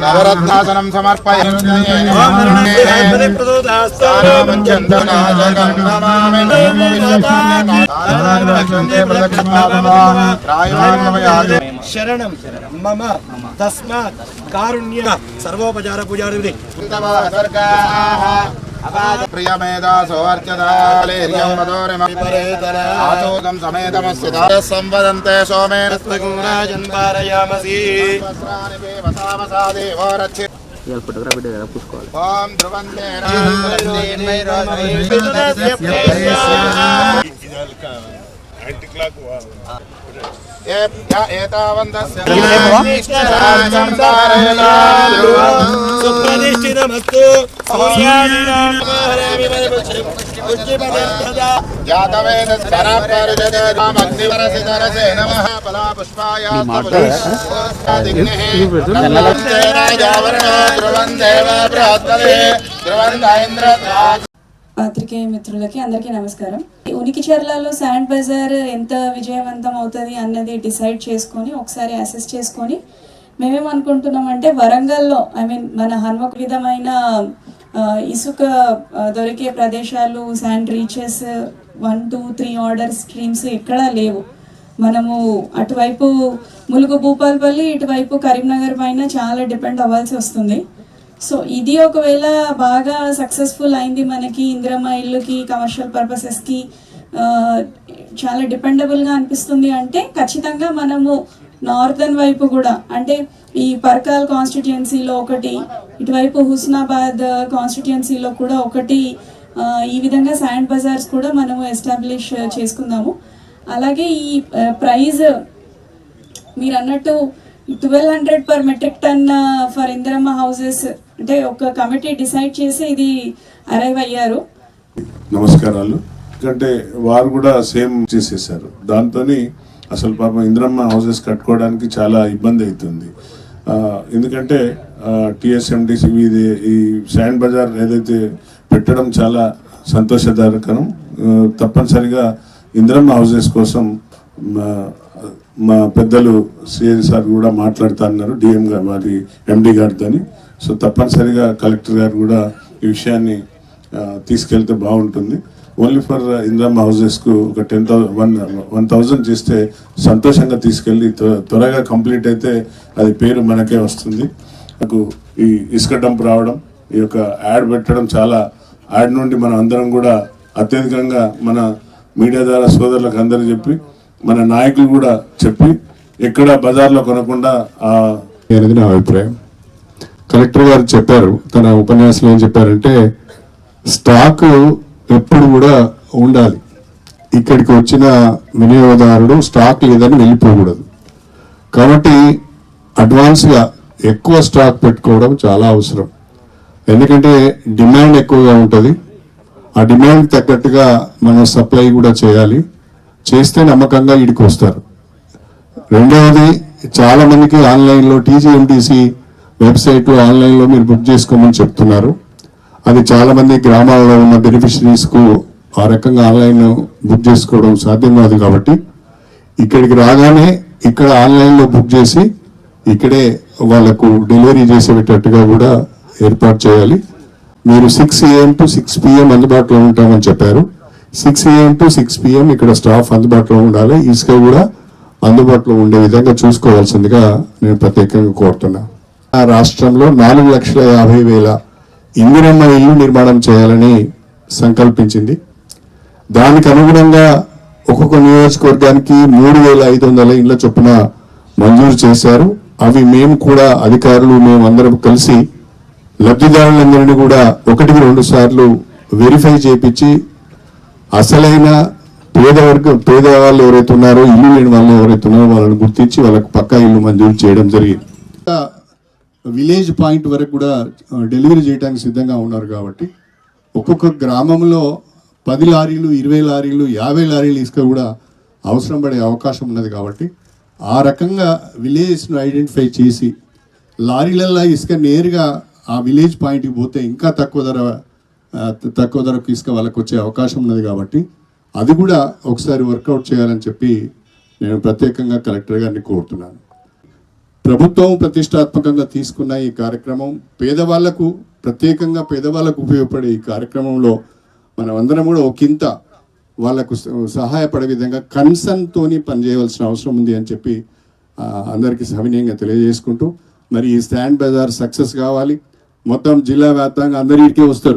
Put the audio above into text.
नवरत्नासनं समर्पयामि। शरणं मम तस्मात् कारुण्य सर्वोपचार पूजा प्रियमेधासोऽर्चदालेर्यं वदोरिमपरेतराचोदं समेतमस्य संवदन्ते सोमेन पारयामसि वसावसा देवो रक्षि फोटोग्राफी पूछकोవాలి ओम ध्रुवन्ते एंटी क्लॉक सुप्रतिष्ठितमस्तु పాత్రికేయ మిత్రులకి అందరికీ నమస్కారం. ఉనికిచెర్లలో శాండ్ బజార్ ఎంత విజయవంతం అవుతుంది అన్నది డిసైడ్ చేసుకొని ఒకసారి అసెస్ చేసుకొని మేమేమనుకుంటున్నామంటే వరంగల్లో మన హన్మకొండ విధమైన ఇసుక దొరికే ప్రదేశాలు శాండ్ రీచెస్ 1, 2, 3 ఆర్డర్ స్ట్రీమ్స్ ఎక్కడా లేవు. మనము అటువైపు ములుగు భూపాలపల్లి ఇటువైపు కరీంనగర్ పైన చాలా డిపెండ్ అవ్వాల్సి వస్తుంది. సో ఇది ఒకవేళ బాగా సక్సెస్ఫుల్ అయింది మనకి ఇందిరమ్మ ఇల్లుకి కమర్షియల్ పర్పసెస్కి చాలా డిపెండబుల్గా అనిపిస్తుంది అంటే ఖచ్చితంగా మనము నార్దర్న్ వైపు కూడా అంటే ఈ పర్కాల్ కాన్స్టిట్యుయెన్సీలో ఒకటి ఇటువైపు హుస్నాబాద్ కాన్స్టిట్యుయెన్సీలో కూడా ఒకటి ఈ విధంగా శాండ్ బజార్స్ కూడా మనము ఎస్టాబ్లిష్ చేసుకుందాము. అలాగే ఈ ప్రైజ్ మీరు అన్నట్టు 1200 per metric ton for Indiramma houses అంటే ఒక కమిటీ డిసైడ్ చేసి ఇది అరైవ్ అయ్యారు. నమస్కారాలు. ఎందుకంటే వారు కూడా సేమ్ చేసేసారు. దాంతో అసలు పాపం ఇందిరమ్మ హౌసెస్ కట్టుకోవడానికి చాలా ఇబ్బంది అవుతుంది. ఎందుకంటే టిఎస్ఎండిసి ఈ శాండ్ బజార్ ఏదైతే పెట్టడం చాలా సంతోషదాయకరం. తప్పనిసరిగా ఇందిరమ్మ హౌసెస్ కోసం మా పెద్దలు సిఐ సార్ కూడా మాట్లాడుతా అన్నారు డిఎం గారు వారి ఎండి గారితో. సో తప్పనిసరిగా కలెక్టర్ గారు కూడా ఈ విషయాన్ని తీసుకెళ్తే బాగుంటుంది. ఓన్లీ ఫర్ ఇందిరమ్మ హౌసెస్కు ఒక 1,000 చేస్తే సంతోషంగా తీసుకెళ్ళి త్వరగా కంప్లీట్ అయితే అది పేరు మనకే వస్తుంది. నాకు ఈ ఇసుక డంప్ రావడం ఈ యొక్క యాడ్ పెట్టడం చాలా యాడ్ నుండి మనం అందరం కూడా అత్యధికంగా మన మీడియా ద్వారా సోదరులకు అందరూ చెప్పి మన నాయకులు కూడా చెప్పి ఎక్కడ బజార్లో కొనకుండా అనేది నా అభిప్రాయం. కలెక్టర్ గారు చెప్పారు తన ఉపన్యాసంలో ఏం చెప్పారంటే స్టాక్ ఎప్పుడు కూడా ఉండాలి. ఇక్కడికి వచ్చిన వినియోగదారుడు స్టాక్ లేదని వెళ్ళిపోకూడదు. కాబట్టి అడ్వాన్స్గా ఎక్కువ స్టాక్ పెట్టుకోవడం చాలా అవసరం. ఎందుకంటే డిమాండ్ ఎక్కువగా ఉంటుంది. ఆ డిమాండ్ తగ్గట్టుగా మనం సప్లై కూడా చేయాలి. చేస్తే నమ్మకంగా వీడికి వస్తారు. రెండవది చాలా మందికి ఆన్లైన్లో టీజీఎంటీసీ వెబ్సైట్ ఆన్లైన్లో మీరు బుక్ చేసుకోమని చెప్తున్నారు. అది చాలా మంది గ్రామాల్లో ఉన్న బెనిఫిషరీస్కు ఆ రకంగా ఆన్లైన్ బుక్ చేసుకోవడం సాధ్యం కాదు. కాబట్టి ఇక్కడికి రాగానే ఇక్కడ ఆన్లైన్లో బుక్ చేసి ఇక్కడే వాళ్లకు డెలివరీ చేసేటట్టుగా కూడా ఏర్పాటు చేయాలి. మీరు 6 AM to 6 PM అందుబాటులో ఉంటామని చెప్పారు. 6 AM to 6 PM ఇక్కడ స్టాఫ్ అందుబాటులో ఉండాలి. ఇసుక కూడా అందుబాటులో ఉండే విధంగా చూసుకోవాల్సిందిగా నేను ప్రత్యేకంగా కోరుతున్నా. ఆ రాష్ట్రంలో 4,50,000 ఇందిరమ్మ ఇల్లు నిర్మాణం చేయాలని సంకల్పించింది. దానికి అనుగుణంగా ఒక్కొక్క నియోజకవర్గానికి 3,500 ఇళ్ల చొప్పున మంజూరు చేశారు. అవి మేము కూడా అధికారులు మేమందరం కలిసి లబ్ధిదారులందరినీ కూడా 1-2 సార్లు వెరిఫై చేయించి అసలైన పేదవాళ్ళు ఎవరైతే ఉన్నారో ఇల్లు లేని వాళ్ళు ఎవరైతే ఉన్నారో వాళ్ళని గుర్తించి వాళ్ళకు పక్కా ఇల్లు మంజూరు చేయడం జరిగింది. విలేజ్ పాయింట్ వరకు కూడా డెలివరీ చేయడానికి సిద్ధంగా ఉన్నారు. కాబట్టి ఒక్కొక్క గ్రామంలో 10 లారీలు 20 లారీలు 50 లారీలు ఇసుక కూడా అవసరం పడే అవకాశం ఉన్నది. కాబట్టి ఆ రకంగా విలేజ్ను ఐడెంటిఫై చేసి లారీలల్లో ఇసుక నేరుగా ఆ విలేజ్ పాయింట్కి పోతే ఇంకా తక్కువ ధరకు ఇసుక వాళ్ళకు వచ్చే అవకాశం ఉన్నది కాబట్టి అది కూడా ఒకసారి వర్కౌట్ చేయాలని చెప్పి నేను ప్రత్యేకంగా కలెక్టర్ గారిని కోరుతున్నాను. ప్రభుత్వం ప్రతిష్టాత్మకంగా తీసుకున్న ఈ కార్యక్రమం ప్రత్యేకంగా పేదవాళ్ళకు ఉపయోగపడే ఈ కార్యక్రమంలో మనం అందరం కూడా ఒకంత వాళ్ళకు సహాయపడే విధంగా కన్సర్న్తోని పనిచేయవలసిన అవసరం ఉంది అని చెప్పి అందరికీ సవినయంగా తెలియజేసుకుంటూ, మరి ఈ స్టాండ్ బజార్ సక్సెస్ కావాలి. మొత్తం జిల్లా వ్యాప్తంగా అందరికీ వస్తారు.